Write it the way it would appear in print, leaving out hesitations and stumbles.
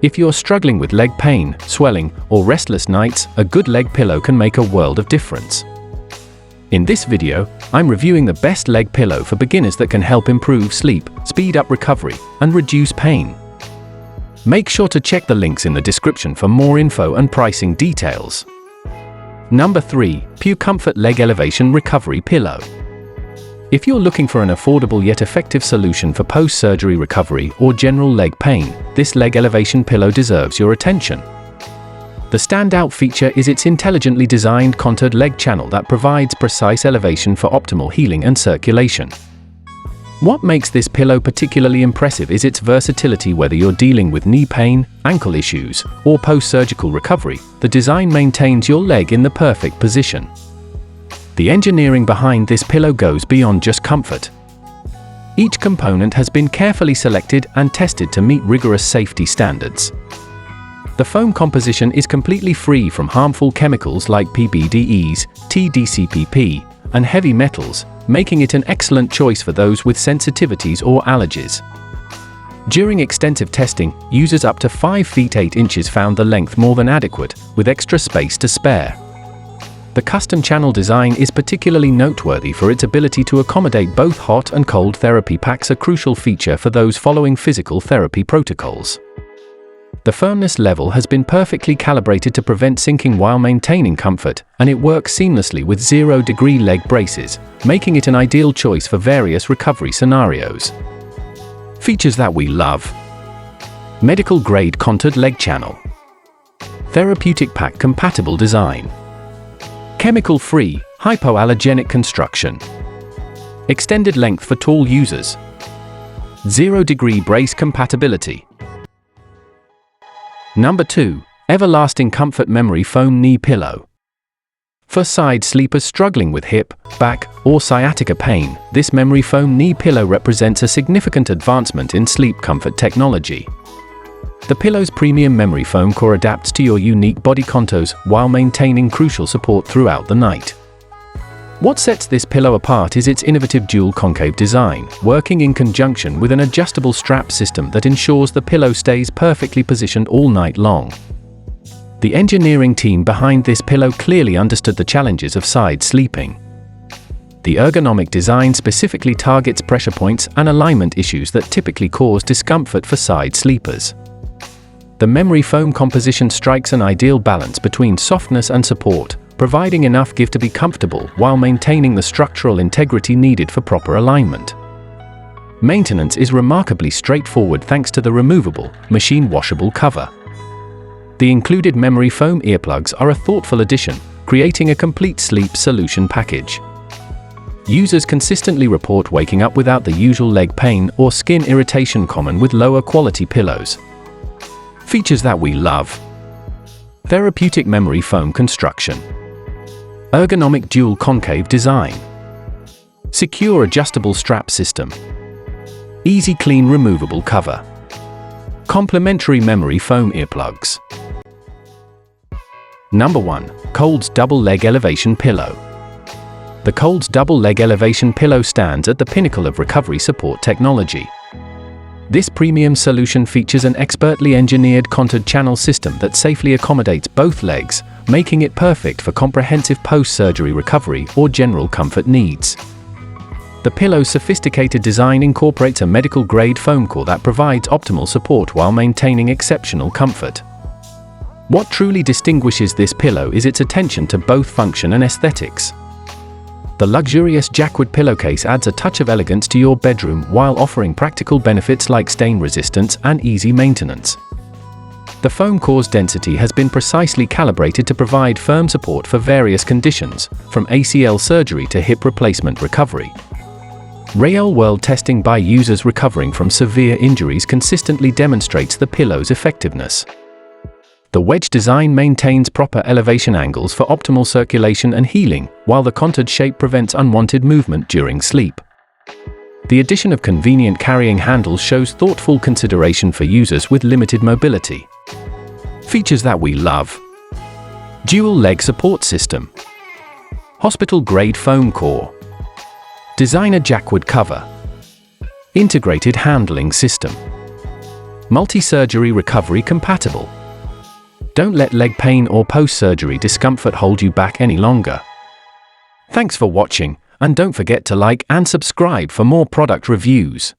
If you're struggling with leg pain, swelling, or restless nights, a good leg pillow can make a world of difference. In this video, I'm reviewing the best leg pillow for beginners that can help improve sleep, speed up recovery, and reduce pain. Make sure to check the links in the description for more info and pricing details. Number 3. PureComfort Leg Elevation Recovery Pillow. If you're looking for an affordable yet effective solution for post-surgery recovery or general leg pain, this leg elevation pillow deserves your attention. The standout feature is its intelligently designed contoured leg channel that provides precise elevation for optimal healing and circulation. What makes this pillow particularly impressive is its versatility. Whether you're dealing with knee pain, ankle issues, or post-surgical recovery, the design maintains your leg in the perfect position. The engineering behind this pillow goes beyond just comfort. Each component has been carefully selected and tested to meet rigorous safety standards. The foam composition is completely free from harmful chemicals like PBDEs, TDCPP, and heavy metals, making it an excellent choice for those with sensitivities or allergies. During extensive testing, users up to 5 feet 8 inches found the length more than adequate, with extra space to spare. The custom channel design is particularly noteworthy for its ability to accommodate both hot and cold therapy packs, a crucial feature for those following physical therapy protocols. The firmness level has been perfectly calibrated to prevent sinking while maintaining comfort, and it works seamlessly with 0-degree leg braces, making it an ideal choice for various recovery scenarios. Features that we love: medical-grade contoured leg channel, therapeutic pack compatible design, chemical-free, hypoallergenic construction, extended length for tall users, 0-degree brace compatibility. Number 2. Everlasting Comfort Memory Foam Knee Pillow. For side sleepers struggling with hip, back, or sciatica pain, this memory foam knee pillow represents a significant advancement in sleep comfort technology. The pillow's premium memory foam core adapts to your unique body contours while maintaining crucial support throughout the night. What sets this pillow apart is its innovative dual concave design, working in conjunction with an adjustable strap system that ensures the pillow stays perfectly positioned all night long. The engineering team behind this pillow clearly understood the challenges of side sleeping. The ergonomic design specifically targets pressure points and alignment issues that typically cause discomfort for side sleepers. The memory foam composition strikes an ideal balance between softness and support, providing enough give to be comfortable while maintaining the structural integrity needed for proper alignment. Maintenance is remarkably straightforward thanks to the removable, machine-washable cover. The included memory foam earplugs are a thoughtful addition, creating a complete sleep solution package. Users consistently report waking up without the usual leg pain or skin irritation common with lower quality pillows. Features that we love: therapeutic memory foam construction, ergonomic dual concave design, secure adjustable strap system, easy clean removable cover, complementary memory foam earplugs. Number 1. Kolbs Double Leg Elevation Pillow. The Kolbs Double Leg Elevation Pillow stands at the pinnacle of recovery support technology. This premium solution features an expertly engineered contoured channel system that safely accommodates both legs, making it perfect for comprehensive post-surgery recovery or general comfort needs. The pillow's sophisticated design incorporates a medical-grade foam core that provides optimal support while maintaining exceptional comfort. What truly distinguishes this pillow is its attention to both function and aesthetics. The luxurious jackwood pillowcase adds a touch of elegance to your bedroom while offering practical benefits like stain resistance and easy maintenance. The foam core's density has been precisely calibrated to provide firm support for various conditions, from ACL surgery to hip replacement recovery. Real-world testing by users recovering from severe injuries consistently demonstrates the pillow's effectiveness. The wedge design maintains proper elevation angles for optimal circulation and healing, while the contoured shape prevents unwanted movement during sleep. The addition of convenient carrying handles shows thoughtful consideration for users with limited mobility. Features that we love: dual leg support system, hospital-grade foam core, designer jackwood cover, integrated handling system, multi-surgery recovery compatible. Don't let leg pain or post-surgery discomfort hold you back any longer. Thanks for watching, and don't forget to like and subscribe for more product reviews.